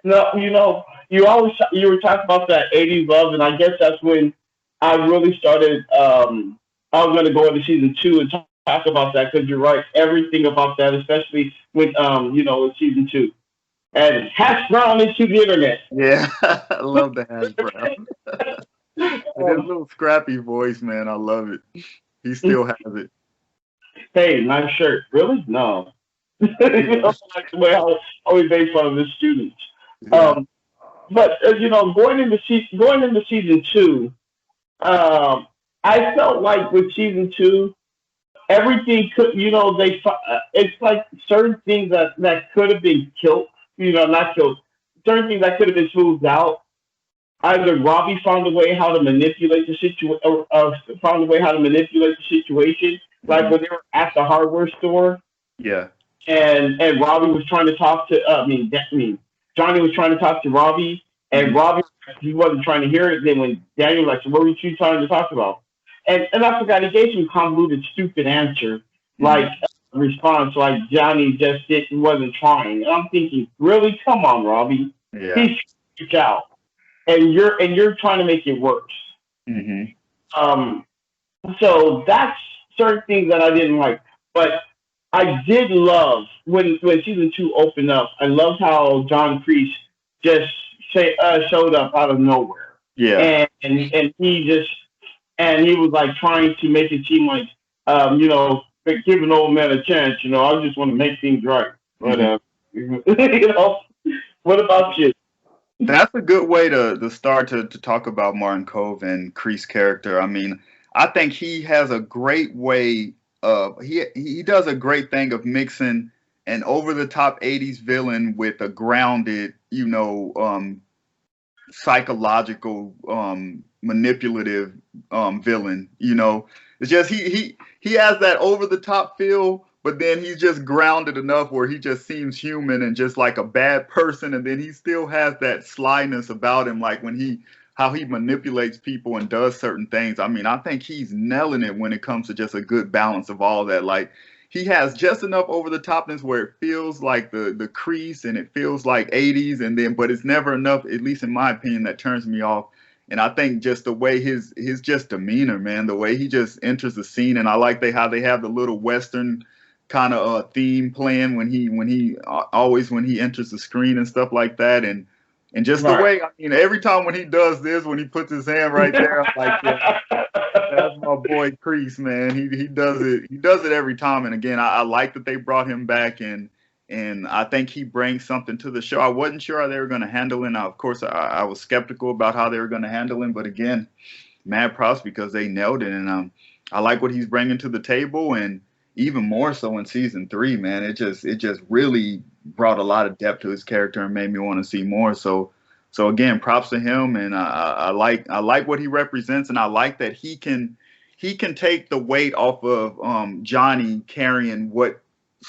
No, you were talking about that '80s love, and I guess that's when I really started. I was going to go into season two and talk about that because you're right. Everything about that, especially with with season two, and hash brown into the internet. Yeah, I love the hash brown. And his Um, little scrappy voice, man, I love it. He still has it. hey, nice shirt. Really? No. Yeah, Like the way how we made fun of his students. yeah. Um, but going into season two, um, I felt like with season two, everything could, it's like certain things that could have been killed, not killed, certain things that could have been smoothed out. Either Robbie found a way how to manipulate the situation, or found a way how to manipulate the situation, like Hmm. when they were at the hardware store Yeah. and Robbie was trying to talk to, Johnny was trying to talk to Robbie, and Hmm. Robbie, he wasn't trying to hear it. Then when Daniel was like, so what were you trying to talk about? And I forgot, he gave some convoluted, stupid answer, like Hmm. response, like Johnny just wasn't trying. And I'm thinking, really, come on, Robbie, he's Yeah. trying to reach out, and you're trying to make it worse. Hmm. Um, so that's certain things that I didn't like. But I did love when season two opened up. I loved how John Kreese just showed up out of nowhere, Yeah. and he was like trying to make it seem like give an old man a chance. I just want to make things right. But Hmm. what about you? That's a good way to start to talk about Martin Cove and Crease character. I mean, I think he has a great way of he does a great thing of mixing an over the top 80s villain with a grounded, psychological manipulative villain. It's just he has that over the top feel, but then he's just grounded enough where he just seems human and just like a bad person, and then he still has that slyness about him, like when he how he manipulates people and does certain things. I mean, I think he's nailing it when it comes to just a good balance of all that. Like he has just enough over the topness where it feels like the crease and it feels like 80s, and then but it's never enough, at least in my opinion, that turns me off. And I think just the way his just demeanor, man, the way he just enters the scene, and I like how they have the little western kind of theme playing when he always when he enters the screen and stuff like that, and just the Right. way, I mean, every time when he does this, when he puts his hand right there, I'm like, yeah, that's my boy Crease, man. He does it every time. And again, I like that they brought him back, and I think he brings something to the show. I wasn't sure how they were going to handle him. Now, of course, I was skeptical about how they were going to handle him, but again, mad props because they nailed it. And I like what he's bringing to the table, and even more so in season three, man. It just really brought a lot of depth to his character and made me want to see more. So again, props to him, and I like what he represents, and I like that he can take the weight off of Johnny carrying what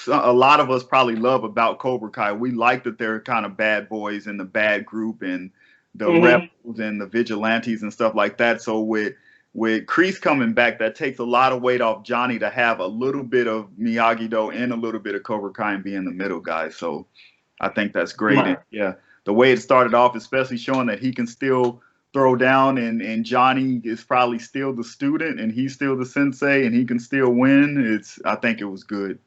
a lot of us probably love about Cobra Kai. We like that they're kind of bad boys in the bad group and the hmm rebels and the vigilantes and stuff like that. So with Kreese coming back, that takes a lot of weight off Johnny to have a little bit of Miyagi Do and a little bit of Cobra Kai and being the middle guy. So I think that's great. And Right. yeah, the way it started off, especially showing that he can still throw down, and Johnny is probably still the student and he's still the sensei and he can still win. I think it was good.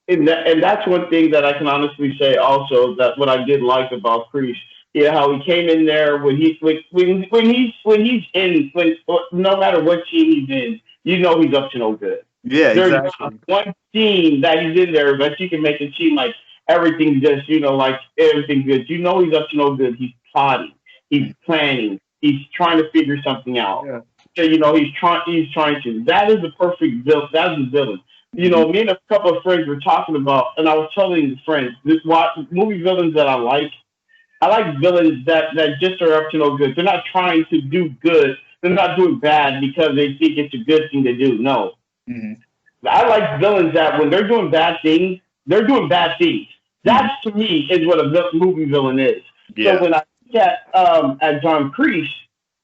And that's one thing that I can honestly say also that what I did like about Priest, how he came in there when no matter what team he's in, he's up to no good. Yeah, There's not exactly. one team that he's in there that you can make it seem like everything just like everything good. He's up to no good. He's plotting, he's planning, he's trying to figure something out. Yeah. So, he's trying to. That is the perfect villain. That is the villain. Hmm. Me and a couple of friends were talking about, and I was telling friends this what movie villains that I like. I like villains that just are up to no good. They're not trying to do good. They're not doing bad because they think it's a good thing to do. No, Hmm. I like villains that when they're doing bad things, they're doing bad things. Hmm. That to me is what a movie villain is. So Yeah. when I look at John Kreese,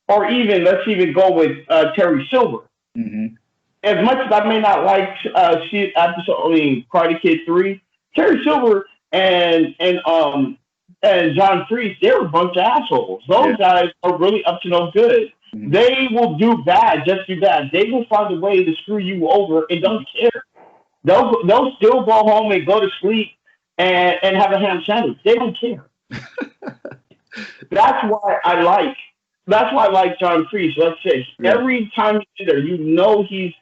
or even let's even go with Terry Silver, Hmm. as much as I may not like Karate Kid 3, Terry Silver and and John Kreese, they're a bunch of assholes. Those guys are really up to no good. Mhm. They will do bad, just do bad. They will find a way to screw you over and don't care. They'll still go home and go to sleep and have a ham sandwich. They don't care. That's why I like. That's why I like John Kreese. Let's say every time he's there, you know he's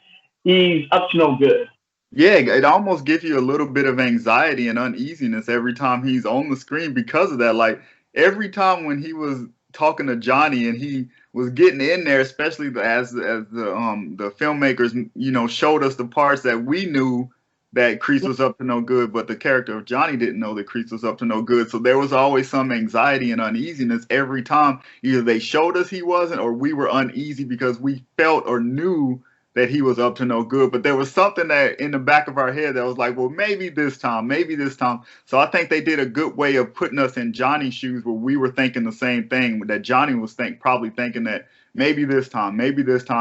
up to no good. Yeah, it almost gives you a little bit of anxiety and uneasiness every time he's on the screen because of that. Like every time when he was talking to Johnny and he was getting in there, especially as the filmmakers, you know, showed us the parts that we knew that Kreese was up to no good, but the character of Johnny didn't know that Kreese was up to no good. So there was always some anxiety and uneasiness every time either they showed us he wasn't or we were uneasy because we felt or knew that he was up to no good. But there was something that in the back of our head that was like, well, maybe this time, maybe this time. So I think they did a good way of putting us in Johnny's shoes where we were thinking the same thing, that Johnny was probably thinking that maybe this time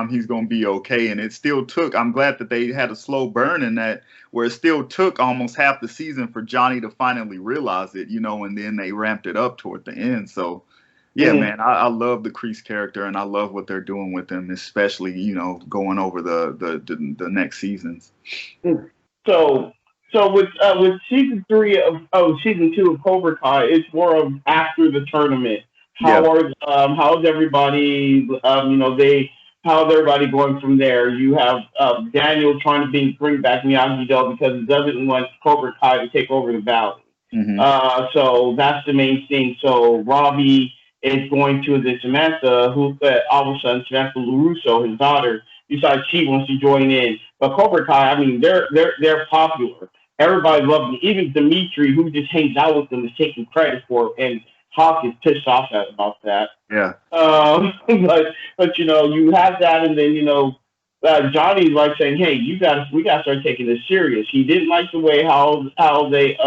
he's going to be okay. And it still took, I'm glad that they had a slow burn in that, where it still took almost half the season for Johnny to finally realize it, you know, and then they ramped it up toward the end. So, yeah, man, I love the Kreese character, and I love what they're doing with him, especially, you know, going over the next seasons. So with season season 2 of Cobra Kai, it's more of after the tournament. How's everybody? How's everybody going from there? You have Daniel trying to bring back Miyagi-Do because he doesn't want Cobra Kai to take over the valley. Mm-hmm. So that's the main thing. So Robbie is going to the Samantha, who all of a sudden Samantha LaRusso, his daughter, decides she wants to join in. But Cobra Kai, I mean, they're popular. Everybody loves them. Even Dimitri, who just hangs out with them, is taking credit for it. And Hawk is pissed off about that. Yeah. But you know, you have that, and then Johnny's like saying, "Hey, we got to start taking this serious." He didn't like the way how they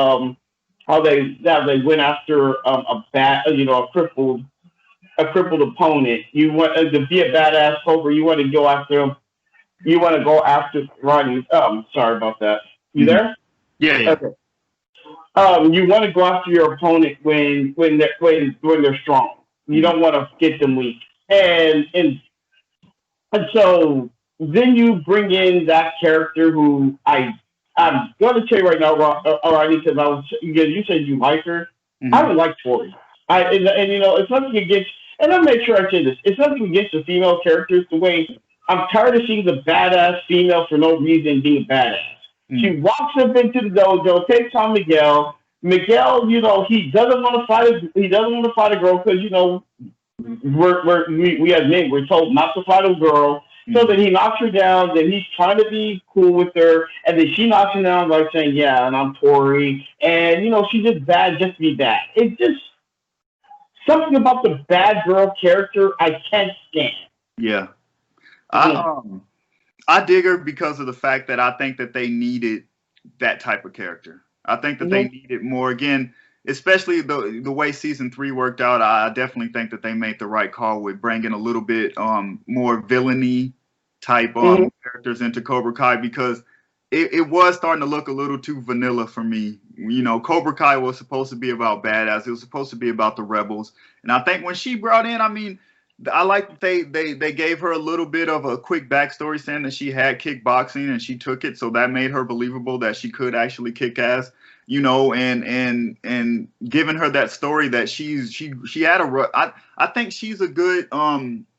went after a crippled opponent. You want to be a badass Cobra. You want to go after him. You want to go after Rodney. Sorry about that. You there? Yeah. Okay. You want to go after your opponent when they're strong. You don't want to get them weak. And so then you bring in that character who I'm going to tell you right now, Rodney, because you said you like her. Mm-hmm. I don't like Tori. It's nothing against, and I'll make sure I say this. It's nothing against the female characters. The way I'm tired of seeing the badass female for no reason being a badass. Mm-hmm. She walks up into the dojo, takes on Miguel. Miguel, he doesn't want to fight. He doesn't want to fight a girl because we as men we're told not to fight a girl. So then he knocks her down. Then he's trying to be cool with her, and then she knocks him down by saying, "Yeah, and I'm Tori," and she's just bad just to be bad. It's just something about the bad girl character I can't stand. Yeah, I dig her because of the fact that I think that they needed that type of character. I think that they needed more. Again, especially the way season 3 worked out, I definitely think that they made the right call with bringing a little bit more villainy type characters into Cobra Kai, because it was starting to look a little too vanilla for me. Cobra Kai was supposed to be about badass. It was supposed to be about the rebels. And I think when she brought in, I like that they gave her a little bit of a quick backstory saying that she had kickboxing and she took it. So that made her believable that she could actually kick ass. And giving her that story that she had I think she's a good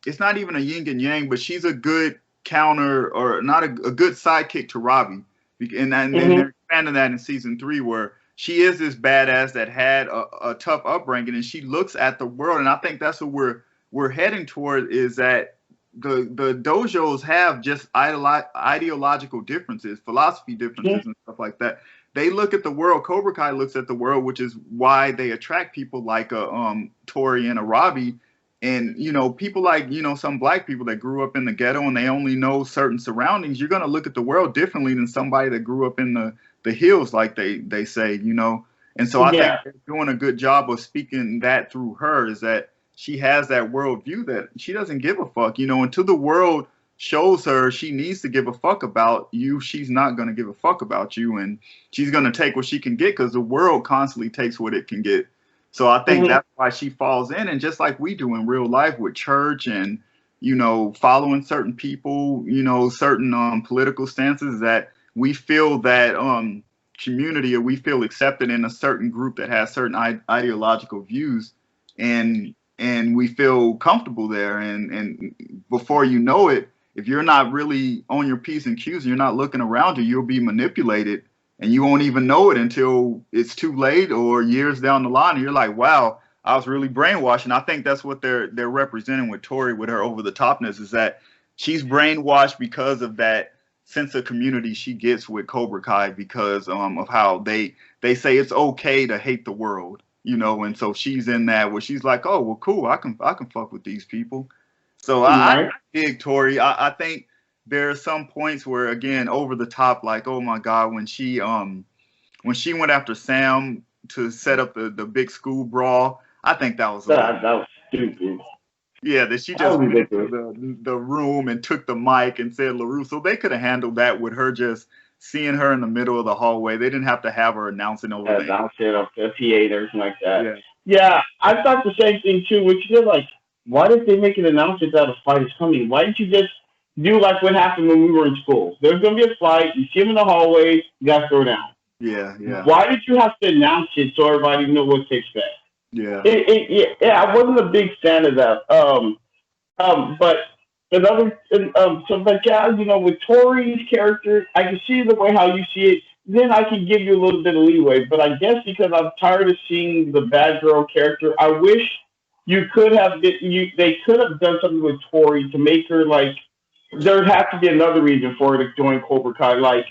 it's not even a yin and yang, but she's a good counter, or not a good sidekick to Robbie, and they're expanding that in season 3, where she is this badass that had a tough upbringing, and she looks at the world, and I think that's what we're heading toward, is that the dojos have just ideological differences, philosophy differences, and stuff like that. They look at the world. Cobra Kai looks at the world, which is why they attract people like a Tori and a Robbie, and people like some black people that grew up in the ghetto and they only know certain surroundings. You're gonna look at the world differently than somebody that grew up in the hills, like they say, And so I think they're doing a good job of speaking that through her, is that she has that worldview that she doesn't give a fuck, until the world shows her she needs to give a fuck about you. She's not going to give a fuck about you, and she's going to take what she can get, because the world constantly takes what it can get. So I think Mhm. that's why she falls in, and just like we do in real life with church and following certain people, certain political stances, that we feel that community, or we feel accepted in a certain group that has certain ideological views, and we feel comfortable there, and before you know it, if you're not really on your P's and Q's and you're not looking around you, you'll be manipulated, and you won't even know it until it's too late or years down the line, and you're like, wow, I was really brainwashed. And I think that's what they're representing with Tori, with her over the topness, is that she's brainwashed because of that sense of community she gets with Cobra Kai, because of how they say it's okay to hate the world, and so she's in that where she's like, oh well, cool, I can fuck with these people. So I Right. dig Tori. I think there are some points where, again, over the top, like, oh my god, when she went after Sam to set up the big school brawl, I think that was a little. That was stupid. Yeah, that she That just was went into ridiculous. the room and took the mic and said LaRusso. They could have handled that with her just seeing her in the middle of the hallway. They didn't have to have her announcing over the. That shit up the PA and everything like that. Yeah, Yeah, I thought the same thing too. Which is like, why did they make an announcement that a fight is coming? Why didn't you just do like what happened when we were in school? There's gonna be a fight. You see him in the hallway. You gotta throw down. yeah, yeah, Why did you have to announce it so everybody knew what to expect? yeah. Yeah, I wasn't a big fan of that. But another, so but yeah, with Tori's character, I can see the way how you see it. Then I can give you a little bit of leeway. But I guess because I'm tired of seeing the bad girl character, I wish you could have been, they could have done something with Tori to make her like. There'd have to be another reason for her to join Cobra Kai, like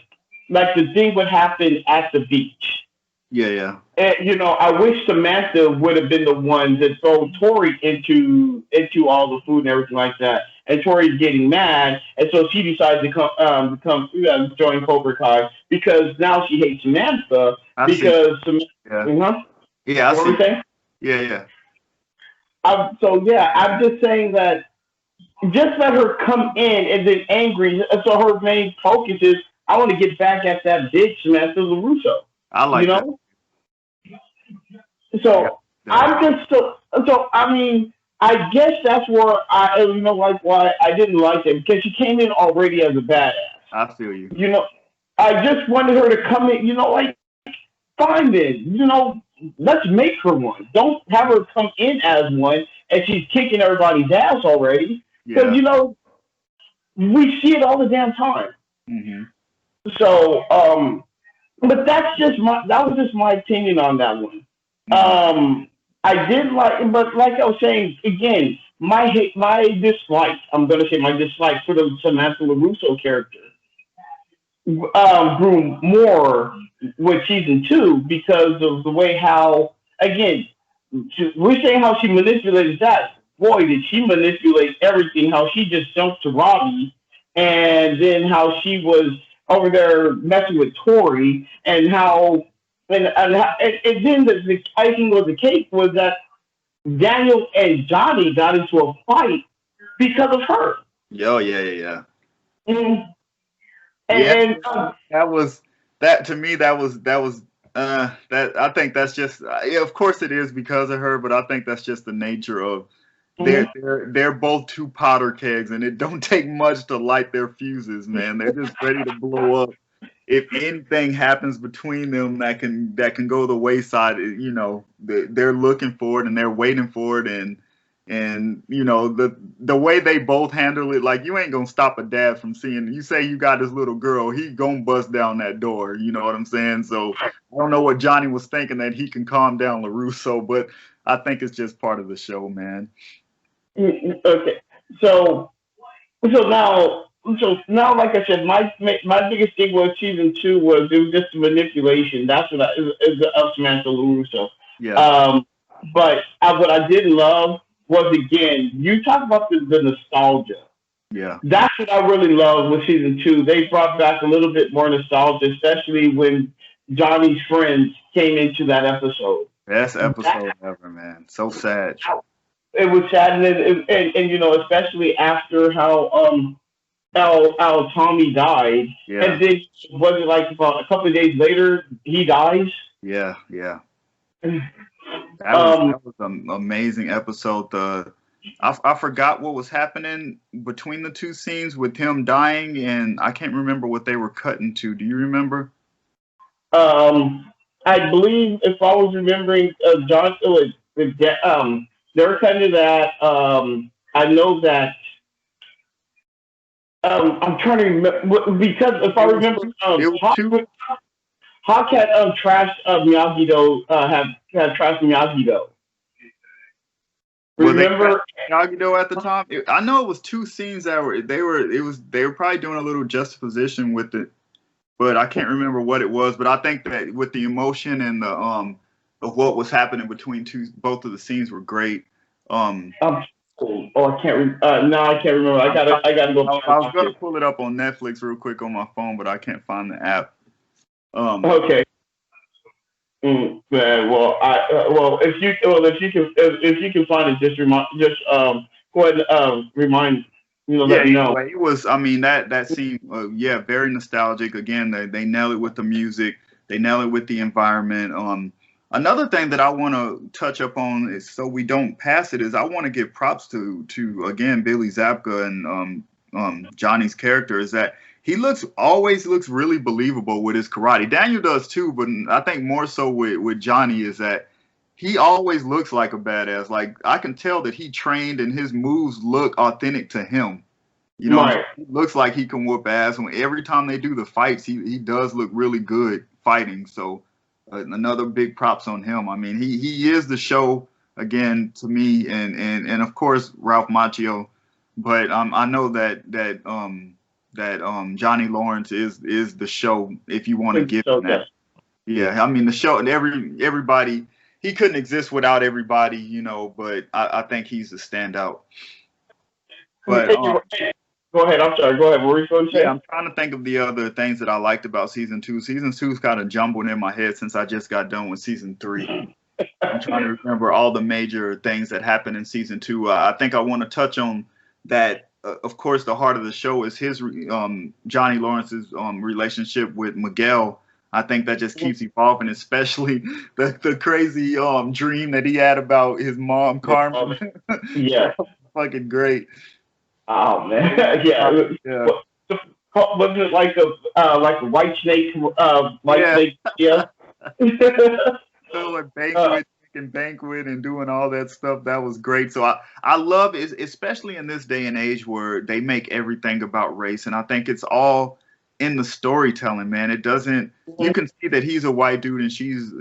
the thing would happen at the beach. Yeah, yeah. And, I wish Samantha would have been the one to throw Tori into all the food and everything like that. And Tori's getting mad, and so she decides to join Cobra Kai because now she hates Samantha I see. because Yeah, uh-huh. yeah, I What were we see. saying? Yeah, yeah, So yeah, I'm just saying that just let her come in and then angry. So her main focus is I want to get back at that bitch Samantha LaRusso. I You like that. know, Yeah, so that. I'm just so I mean I guess that's where like why I didn't like it because she came in already as a badass. I feel you. You know, I just wanted her to come in. Like fine then. Let's make her one. Don't have her come in as one and she's kicking everybody's ass already because Yeah. we see it all the damn time. Hmm. So but that was just my opinion on that one. Hmm. I did like, but like I was saying again, my dislike. I'm gonna say my dislike for the Samantha LaRusso character grew more with season two because of the way how again we're saying how she manipulated that. Boy, did she manipulate everything! How she just jumped to Robbie, and then how she was over there messing with Tori, and how and then the icing of the cake was that Daniel and Johnny got into a fight because of her. Yo, yeah, yeah, yeah. And Yeah, and that was that to me. That I think that's just yeah, of course it is because of her, but I think that's just the nature of mhm. they're both two powder kegs, and it don't take much to light their fuses, man. They're just ready to blow up. If anything happens between them that can go the wayside, they're looking for it and they're waiting for it, and the way they both handle it, like you ain't gonna stop a dad from seeing. You say you got this little girl, he gonna bust down that door. You know what I'm saying? So I don't know what Johnny was thinking that he can calm down LaRusso, but I think it's just part of the show, man. Okay, so so now like I said, my biggest thing was season two was it was just manipulation. That's what is of Samantha LaRusso. Yeah, Um, but what I did love was again you talk about the nostalgia. yeah. That's what I really love with season two. They brought back a little bit more nostalgia, especially when Johnny's friends came into that episode. Best That episode ever, man. So sad. it was sad, and especially after how Tommy died, Yeah, and then was it like about a couple of days later he dies? yeah, yeah. That was an amazing episode. I forgot what was happening between the two scenes with him dying, and I can't remember what they were cutting to. Do you remember? I believe if I was remembering, John, it was they were kind of that. I know that. I'm trying to remember because if I It was remember, two. It was two. Hawk had trashed Miyagi Do, had trashed Miyagi Do. Were they Remember? Miyagi at the time? I know it was two scenes that they were probably doing a little juxtaposition with it, but I can't remember what it was. But I think that with the emotion and the of what was happening between both of the scenes were great. I can't. No, I can't remember. I gotta go. I was gonna pull it up on Netflix real quick on my phone, but I can't find the app. Okay. Yeah, if you can find it, go ahead remind let me know. Anyway, it was. I mean that scene. Very nostalgic. Again, they nail it with the music. They nail it with the environment. Another thing that I want to touch up on is so we don't pass it is I want to give props to again Billy Zabka and Johnny's character is that he always looks really believable with his karate. Daniel does too, but I think more so with Johnny is that he always looks like a badass. Like I can tell that he trained and his moves look authentic to him. You know, right. He looks like he can whoop ass. And every time they do the fights, he does look really good fighting. So another big props on him. I mean, he is the show again to me, and of course Ralph Macchio. But I know that Johnny Lawrence is the show if you want to give him that. Yeah, I mean the show and everybody. He couldn't exist without everybody, you know. But I think he's a standout. But go ahead. I'm sorry. Go ahead. What were you going to say? Yeah, I'm trying to think of the other things that I liked about season 2. Season 2's kind of jumbled in my head since I just got done with season 3. I'm trying to remember all the major things that happened in season 2. I think I want to touch on that. Of course, the heart of the show is his Johnny Lawrence's relationship with Miguel. I think that just keeps evolving, especially the crazy dream that he had about his mom, Carmen. Yeah, fucking great. Oh man, yeah. Wasn't it like a white snake? Snake, yeah. So like banquet and doing all that stuff. That was great. So I love it, especially in this day and age where they make everything about race, and I think it's all in the storytelling, man. It doesn't. You can see that he's a white dude and she's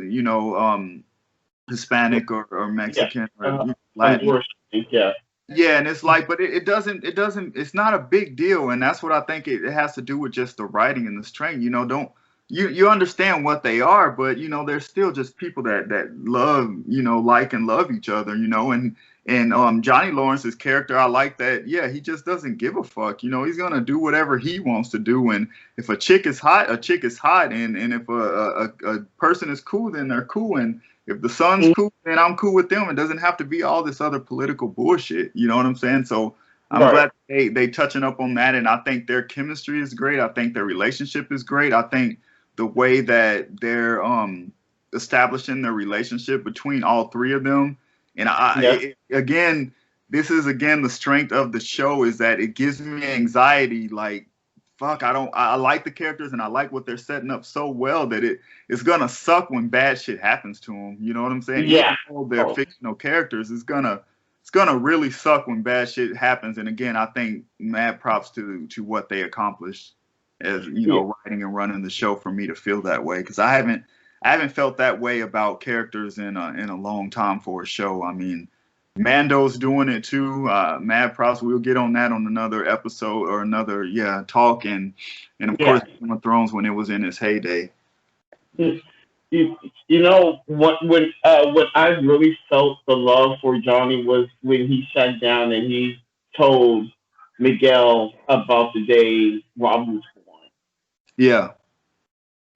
Hispanic or Mexican or Latin. Yeah. Yeah, and it's like, but it doesn't, it's not a big deal. And that's what I think it has to do with just the writing and the strength. You know, you understand what they are, but, you know, they're still just people that love, you know, like and love each other, you know, and Johnny Lawrence's character, I like that. Yeah, he just doesn't give a fuck. You know, he's going to do whatever he wants to do. And if a chick is hot, a chick is hot. And if a person is cool, then they're cool. And if the son's cool, then I'm cool with them. It doesn't have to be all this other political bullshit. You know what I'm saying? So I'm glad they touching up on that. And I think their chemistry is great. I think their relationship is great. I think the way that they're establishing their relationship between all three of them. And again, this is the strength of the show is that it gives me anxiety. Like, fuck, I like the characters and I like what they're setting up so well that it's gonna suck when bad shit happens to them. You know what I'm saying? Yeah. Even though they're fictional characters, it's gonna really suck when bad shit happens. And again, I think mad props to what they accomplished as writing and running the show for me to feel that way, because I haven't felt that way about characters in a long time for a show. I mean, Mando's doing it too. Mad props. We'll get on that on another episode or another talk, and of course Game of Thrones when it was in its heyday. You know what? When I really felt the love for Johnny was when he sat down and he told Miguel about the day Rob was born. Yeah.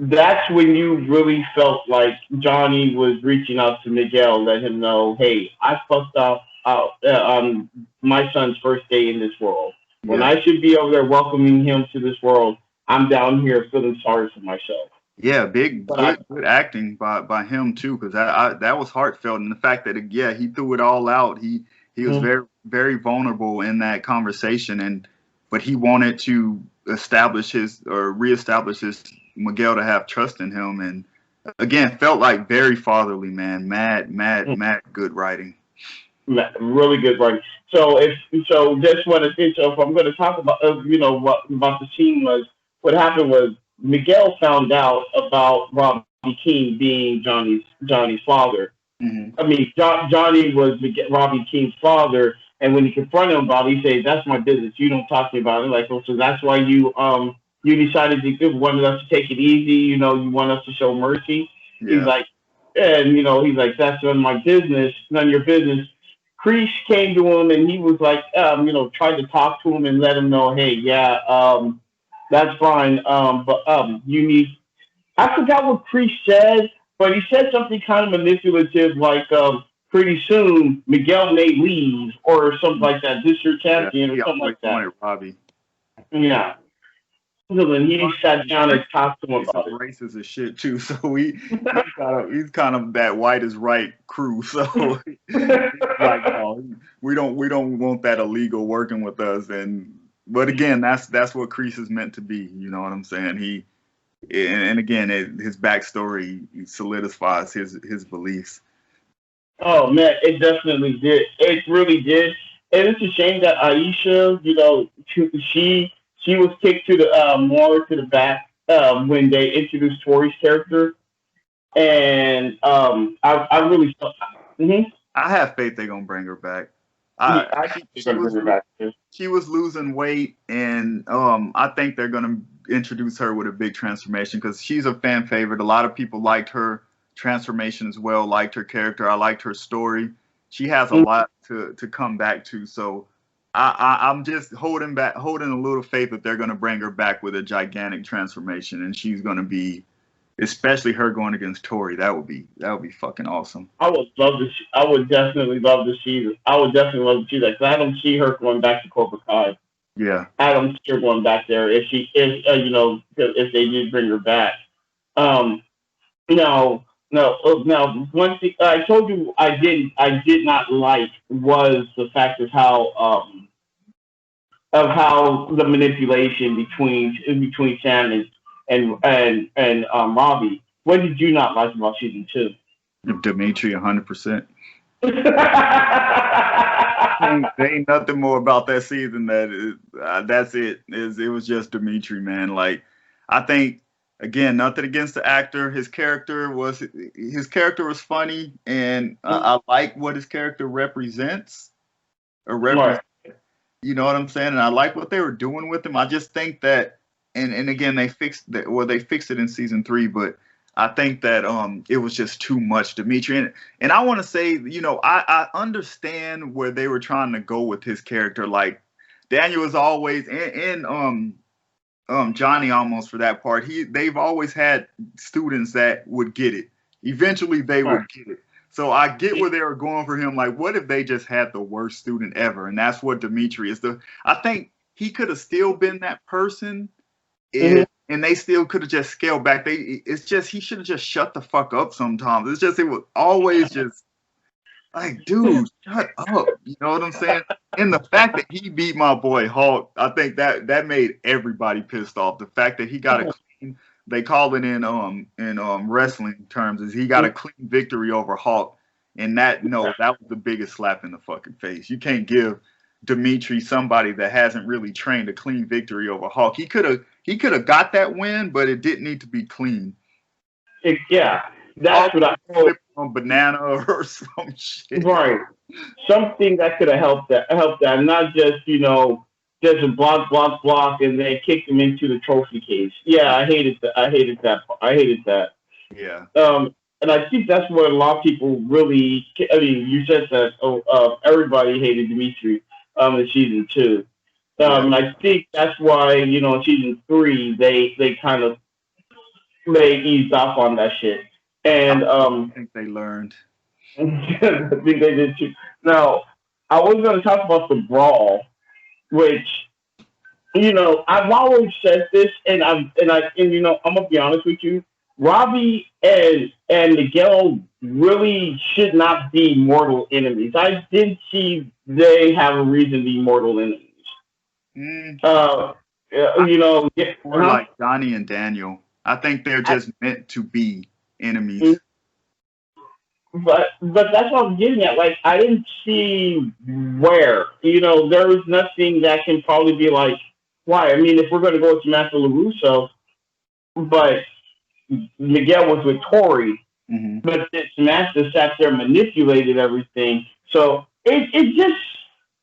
That's when you really felt like Johnny was reaching out to Miguel, let him know, hey, I fucked up on my son's first day in this world. When I should be over there welcoming him to this world, I'm down here feeling sorry for myself. Yeah, But good acting by him too, because that was heartfelt, and the fact that yeah, he threw it all out. He was mm, very vulnerable in that conversation, but he wanted to reestablish his Miguel to have trust in him, and again felt like very fatherly, man. Mad good writing. really good writing. So if so, just want to think. So if I'm going to talk about, what about the scene was, what happened was Miguel found out about Robbie King being Johnny's father. Hmm. I mean, Johnny was Robbie King's father, and when he confronted him about it, he said, "That's my business. You don't talk to me about it." Like, oh, so that's why you decided to wanted us to take it easy. You want us to show mercy. He's Yeah, like, and he's like, "That's none of my business, none of your business." Creech came to him and he was like, tried to talk to him and let him know, hey, yeah, that's fine, but you need. I forgot what Creech said, but he said something kind of manipulative, like pretty soon Miguel may leave or something like that. This your yeah. champion or He something always like that. wanted Robbie. Yeah. So then he sat down and talked to him He's some about it. racist as shit too. So he's kind of that white is right crew. So he's like, oh, we don't want that illegal working with us. And but again, that's what Kreese is meant to be. You know what I'm saying? And again, his backstory solidifies his beliefs. Oh man, it definitely did. It really did. And it's a shame that Aisha, she was kicked to the more to the back when they introduced Tori's character, and I really felt. Mm-hmm. I have faith they're gonna bring her back. Yeah, I I she think they're she gonna was bring her back too. she was losing weight, and I think they're gonna introduce her with a big transformation because she's a fan favorite. A lot of people liked her transformation as well, liked her character. I liked her story. She has a lot to come back to. So I'm just holding a little faith that they're gonna bring her back with a gigantic transformation, and she's gonna be, especially her going against Tori. That would be fucking awesome. I would love to. I would definitely love to see. I would definitely love to see that because I don't see her going back to Cobra Kai. Yeah. I don't see her going back there if they did bring her back. Um, No, no, no. One thing I told you I did not like was the fact of how the manipulation between Sam and Robbie. What did you not like about season two? Dimitri, 100%. There ain't nothing more about that season that's it. It was just Dimitri, man. Like, I think again, nothing against the actor. His character was funny, and I like what his character represents or Right. represent. You know what I'm saying? And I like what they were doing with him. I just think that, and again, they fixed that. Well, they fixed it in season three, but I think that it was just too much, Dimitri. And I want to say, I understand where they were trying to go with his character. Like Daniel is always and Johnny almost for that part. They've always had students that would get it. Eventually, they Right. would get it. So I get where they were going for him. Like, what if they just had the worst student ever? And that's what Dimitri is. I think he could have still been that person, Mhm. and they still could have just scaled back. It's just he should have just shut the fuck up sometimes. It's just it was always just like, dude, shut up. You know what I'm saying? And the fact that he beat my boy Hulk, I think that made everybody pissed off. The fact that he got a clean, they call it in wrestling terms, is he got a clean victory over Hulk. And that was the biggest slap in the fucking face. You can't give Dimitri, somebody that hasn't really trained, a clean victory over Hulk. He could have got that win, but it didn't need to be clean. Yeah, Hulk that's what I. Oh, flipped on banana or some shit. right. Something that could have helped that, not just a block, and they kicked him into the trophy case. Yeah, I hated that. I hated that. I hated that. Yeah. And I think that's what a lot of people really. I mean, you said that. Oh, everybody hated Dimitri in season two. Yeah. And I think that's why in season three they kind of they eased off on that shit. I And think they learned. I think they did too. Now, I was going to talk about the brawl, which I've always said this, and I'm gonna be honest with you. Robbie and Miguel really should not be mortal enemies. I did see they have a reason to be mortal enemies. Mm, Uh, I you know, more like Johnny and Daniel. I think they're I, just meant to be enemies. but that's what I'm getting at. Like, I didn't see where. There was nothing that can probably be like, why? I mean, if we're going to go with Master LaRusso, but Miguel was with Tori, Hmm. but this Master sat there and manipulated everything. So it just,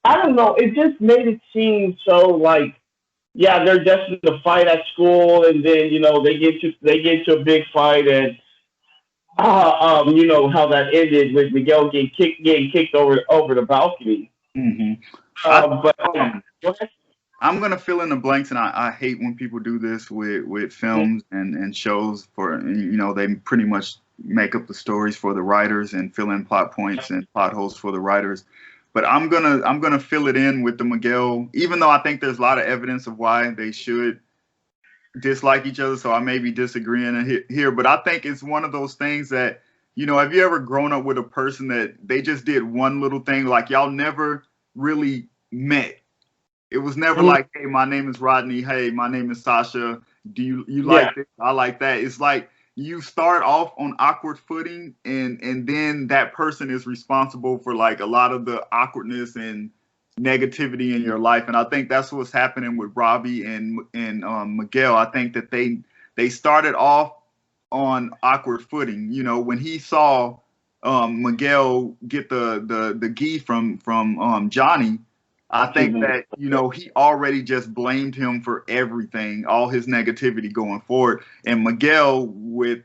I don't know, it just made it seem so like, yeah, they're destined to fight at school, and then they get to a big fight, and how that ended with Miguel getting kicked over the balcony. Hmm. I But um, what? I'm gonna fill in the blanks, and I hate when people do this with films and shows. They pretty much make up the stories for the writers and fill in plot points and plot holes for the writers. But I'm gonna fill it in with the Miguel, even though I think there's a lot of evidence of why they should dislike each other. So I may be disagreeing here, but I think it's one of those things that, have you ever grown up with a person that they just did one little thing, like y'all never really met? It was never Mhm. like, hey, my name is Rodney. Hey, my name is Sasha. Do you Yeah, like this? I like that. It's like you start off on awkward footing, and then that person is responsible for like a lot of the awkwardness and negativity in your life. And I think that's what's happening with Robbie and Miguel. I think that they started off on awkward footing. When he saw Miguel get the gi from Johnny, I think mhm. that, he already just blamed him for everything, all his negativity going forward. And Miguel, with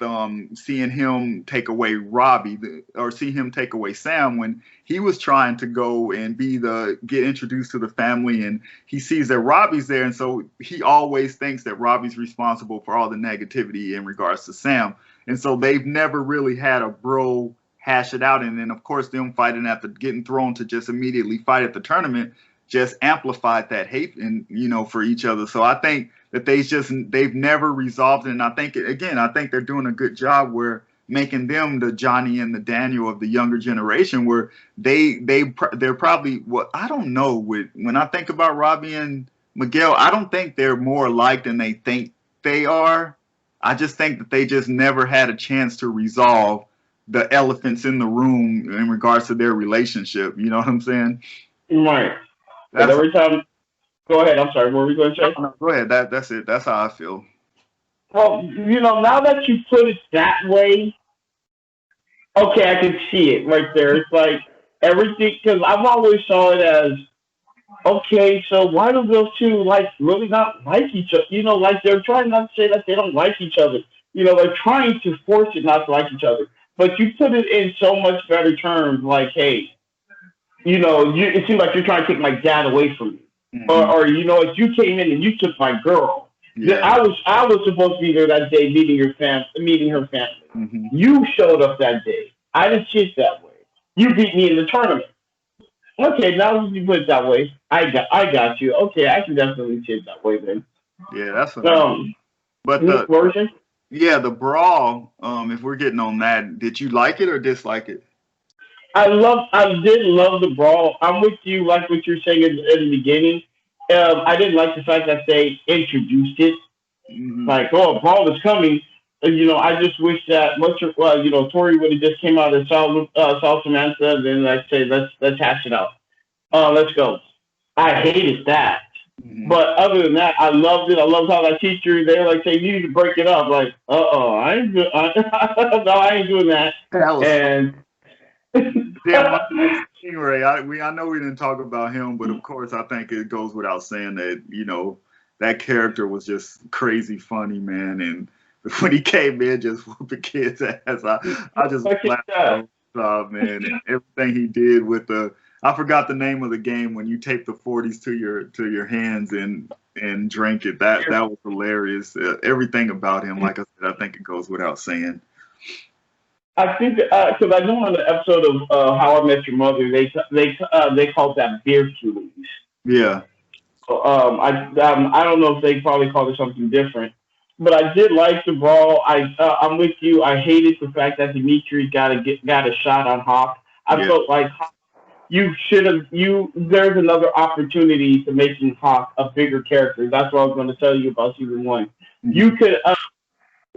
seeing him take away Robbie, or see him take away Sam when he was trying to go and get introduced to the family, and he sees that Robbie's there, and so he always thinks that Robbie's responsible for all the negativity in regards to Sam. And so they've never really had a bro hash it out. And then of course them fighting at the getting thrown to just immediately fight at the tournament just amplified that hate and for each other. So I think that they've never resolved it. And I think they're doing a good job where making them the Johnny and the Daniel of the younger generation, where they're probably, what I don't know, when I think about Robbie and Miguel, I don't think they're more alike than they think they are. I just think that they just never had a chance to resolve the elephants in the room in regards to their relationship. You know what I'm saying? Right. But That's every time, go ahead. I'm sorry. What were we going to say? no, go ahead. That's it. That's how I feel. Well, now that you put it that way, okay, I can see it right there. It's like everything, because I've always saw it as, okay, so why do those two like really not like each other? Like they're trying not to say that they don't like each other. They're trying to force it not to like each other. But you put it in so much better terms, like, hey, it seems like you're trying to take my dad away from me, or, Hmm. if you came in and you took my girl, then Yeah. I was supposed to be there that day, meeting her family. Hmm. You showed up that day. I didn't see it that way. You beat me in the tournament. Okay, now that you put it that way, I got you. Okay, I can definitely see it that way then. Yeah, that's what I'm. Um, But version. the brawl. If we're getting on that, did you like it or dislike it? I did love the brawl. I'm with you, like what you're saying in the beginning. I didn't like the fact that they introduced it, Hmm. like, oh, a brawl is coming. I just wish that Tori would have just came out and saw Samantha, and then like say, let's hash it out. Let's go. I hated that. Hmm. But other than that, I loved it. I loved how that teacher, they were like, say, you need to break it up. Like, I ain't no, I ain't doing that. That was fun. And Damn, my next Stingray. I know we didn't talk about him, but of course I think it goes without saying that that character was just crazy funny, man. And when he came in just whooping kids' ass, I just look at laughed that. the whole time, man. And everything he did with I forgot the name of the game when you tape the 40s to your hands and drink it. That was hilarious. Everything about him, like I said, I think it goes without saying. I think because I know on the episode of How I Met Your Mother, they called that beer cuties. Yeah. So I don't know if they probably called it something different, but I did like the brawl. I'm with you. I hated the fact that Dimitri got a shot on Hawk. I Yeah. felt like you should have there's another opportunity to making Hawk a bigger character. That's what I was going to tell you about season one. Mhm. You could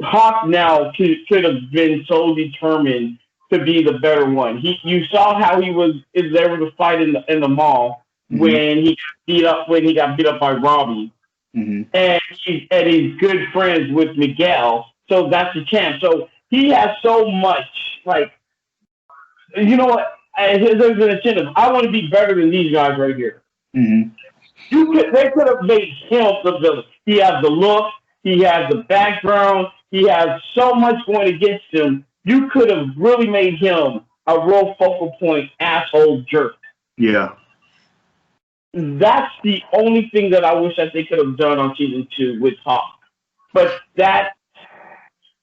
Hawk now could have been so determined to be the better one. You saw how he was is there was a fight in the mall Mhm. when he got beat up by Robbie, Mhm. and he's good friends with Miguel. So that's the champ. So he has so much like you know what? There's an incentive. I want to be better than these guys right here. Mhm. They could have made him the villain. He has the look. He has the background. He has so much going against him. You could have really made him a real focal point asshole jerk. Yeah. That's the only thing that I wish that they could have done on season two with Hawk. But that,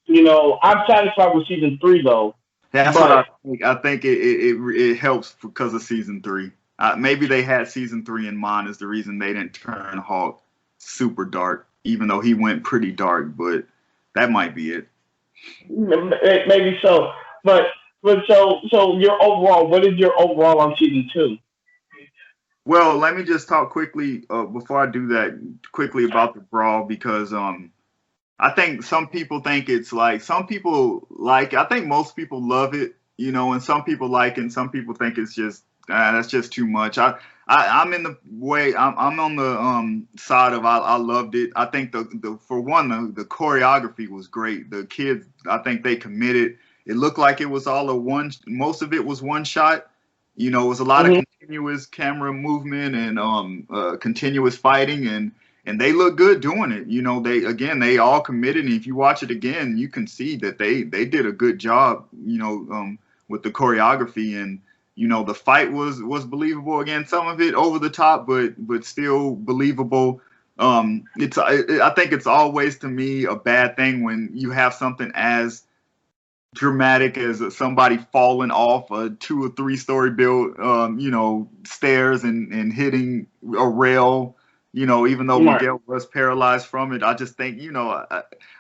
I'm satisfied with season three though. That's what I But think. I think it helps because of season three. Maybe they had season three in mind as the reason they didn't turn Hawk super dark, even though he went pretty dark. But that might be it. maybe so. But so your overall, what is your overall on season two? Well, let me just talk quickly before I do that quickly about the brawl because I think some people think it's like some people like I think most people love it, and some people like it and some people think it's just that's just too much. I'm in the way I'm on the side of I loved it. I think the for one the choreography was great. The kids I think they committed. It looked like it was all most of it was one shot. It was a lot of continuous camera movement and continuous fighting and they look good doing it. They all committed. And if you watch it again, you can see that they did a good job, with the choreography and, the fight was believable. Again, some of it over the top, but still believable. I think it's always to me a bad thing when you have something as dramatic as somebody falling off a 2 or 3 story build, stairs and hitting a rail. Even though Right. Miguel was paralyzed from it, I just think,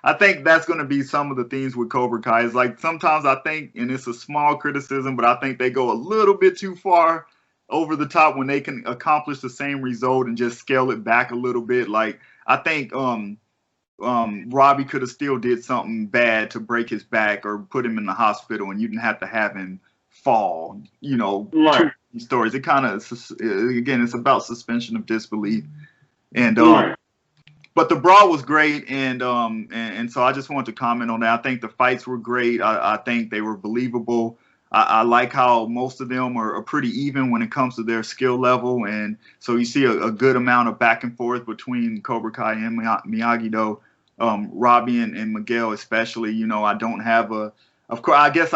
I think that's going to be some of the things with Cobra Kai. Is like sometimes I think, and it's a small criticism, but I think they go a little bit too far over the top when they can accomplish the same result and just scale it back a little bit. Like I think Robbie could have still did something bad to break his back or put him in the hospital, and you didn't have to have him fall. Right. Two stories. It kind of again, it's about suspension of disbelief. And Right. but the brawl was great, and so I just wanted to comment on that. I think the fights were great. I think they were believable. I like how most of them are pretty even when it comes to their skill level, and so you see a good amount of back and forth between Cobra Kai and Miyagi, though. Robbie and Miguel especially. I don't have of course, I guess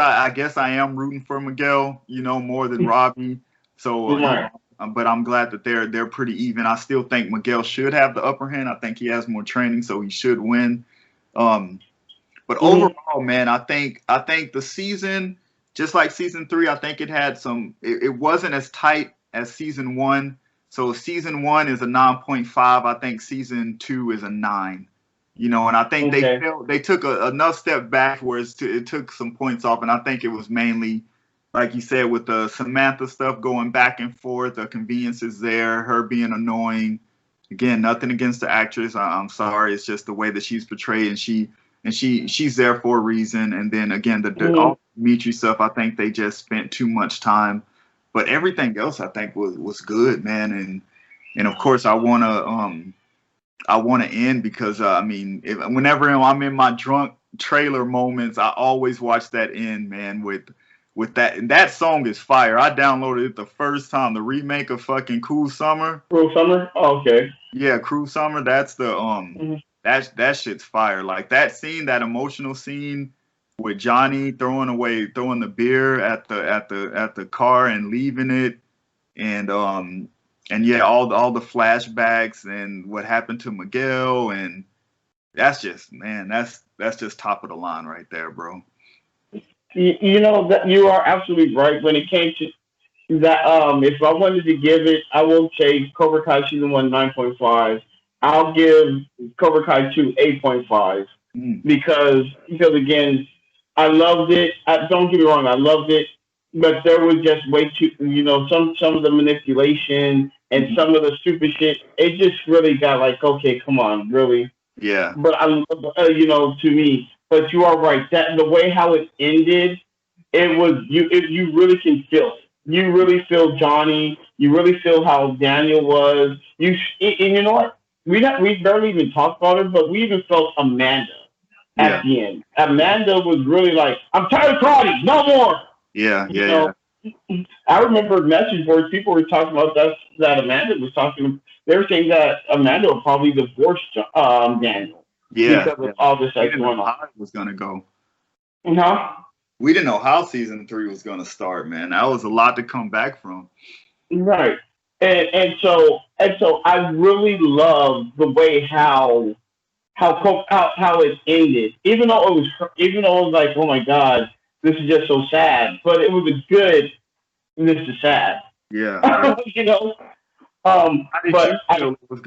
I am rooting for Miguel, more than Robbie. So, Right. but I'm glad that they're pretty even. I still think Miguel should have the upper hand. I think he has more training, so he should win. But overall, man, I think the season, just like season 3, I think it had it wasn't as tight as season 1. So season 1 is a 9.5. I think season 2 is a 9. And I think they took enough step back where it took some points off, and I think it was mainly, like you said, with the Samantha stuff going back and forth, the conveniences there, her being annoying. Again, nothing against the actress. I'm sorry, it's just the way that she's portrayed, and she's there for a reason. And then again, all the Dimitri stuff, I think they just spent too much time. But everything else, I think, was good, man. And of course, I wanna end because whenever I'm in my drunk trailer moments, I always watch that end, man, with that. And that song is fire. I downloaded it the first time, the remake of fucking Cool Summer. Cruel Summer? Oh, okay. Yeah, Cruel Summer. That's the that shit's fire. Like that scene, that emotional scene with Johnny throwing the beer at the car and leaving it, and yeah, all the flashbacks and what happened to Miguel, and that's just, man, that's just top of the line right there, bro. That you are absolutely right when it came to that. If I wanted to give it, I will say Cobra Kai season 1 9.5. I'll give Cobra Kai 2 8.5. because again, I loved it. Don't get me wrong, I loved it, but there was just way too, some of the manipulation and Mhm. some of the stupid shit. It just really got like, okay, come on, really. Yeah. But to me, but you are right that the way how it ended, it was you really can feel it. You really feel Johnny. You really feel how Daniel was. And you know what? We barely even talked about it, but we even felt Amanda at Yeah. the end. Amanda was really like, "I'm tired of karate, no more." Yeah. You Yeah. know, Yeah. I remember message boards. People were talking about that Amanda was talking. They were saying that Amanda will probably divorce Daniel Yeah. because of Yeah. all this We that's didn't know going on. how it was gonna go. No, We didn't know how season 3 was gonna start, man. That was a lot to come back from. right. And so I really love the way how it ended. Even though it was like, oh my god, this is just so sad. But it was a good. This is sad. Yeah. Yeah. you know. How did But you feel it was